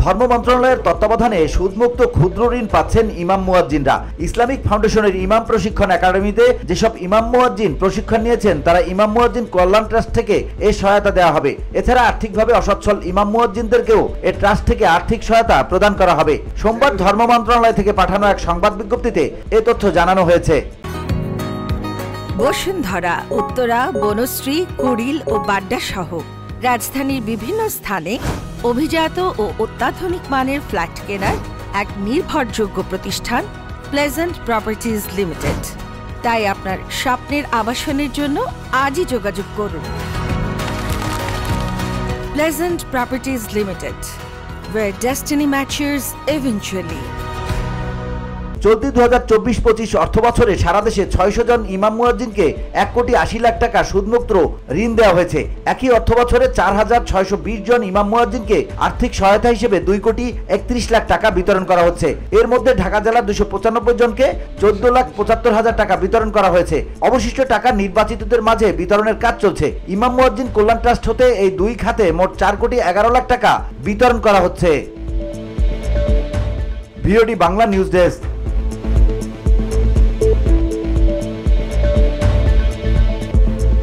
ধর্ম মন্ত্রণালয়ের তত্ত্বাবধানে সুদমুক্ত ক্ষুদ্র ঋণ পাচ্ছেন ইমাম মুয়াজ্জিনরা। ইসলামিক ফাউন্ডেশনের ইমাম প্রশিক্ষণ একাডেমিতে যেসব ইমাম মুয়াজ্জিন প্রশিক্ষণ নিয়েছেন তারা ইমাম মুয়াজ্জিন কল্যাণ ট্রাস্ট থেকে এই সহায়তা দেওয়া হবে। এছাড়া আর্থিকভাবে অসচ্ছল ইমাম মুয়াজ্জিনদেরকেও এই ট্রাস্ট থেকে আর্থিক সহায়তা প্রদান করা হবে। সোমবার ধর্ম মন্ত্রণালয় থেকে পাঠানো এক সংবাদ বিজ্ঞপ্তিতে এ তথ্য জানানো হয়েছে। বসুন্ধরা, উত্তরা, বনশ্রী, কুড়িল ও বাড্ডা সহ রাজধানীর বিভিন্ন স্থানে অভিজাত ও অত্যাধুনিক মানের ফ্ল্যাট কেনার এক নির্ভরযোগ্য প্রতিষ্ঠান প্লেজেন্ট প্রপার্টিজ লিমিটেড। তাই আপনার স্বপ্নের আবাসনের জন্য আজই যোগাযোগ করুন। Pleasant properties limited, where destiny matures eventually। চলতি 2024-25 অর্থ বছরে সারা দেশে 600 জন ইমাম মুয়াজ্জিনকে 1,80,00,000 টাকা সুদমুক্ত ঋণ দেওয়া হয়েছে। একই অর্থ বছরে 4,620 জন ইমাম মুয়াজ্জিনকে আর্থিক সহায়তা হিসেবে 2,31,00,000 টাকা বিতরণ করা হচ্ছে। এর মধ্যে ঢাকা জেলার 295 জনকে 14,75,000 টাকা বিতরণ করা হয়েছে। অবশিষ্ট টাকা নির্বাচিতদের মাঝে বিতরণের কাজ চলছে। ইমাম মুয়াজ্জিন কল্যাণ ট্রাস্ট হতে এই দুই খাতে মোট 4,11,00,000 টাকা বিতরণ করা হচ্ছে। VOD Bangla news desk.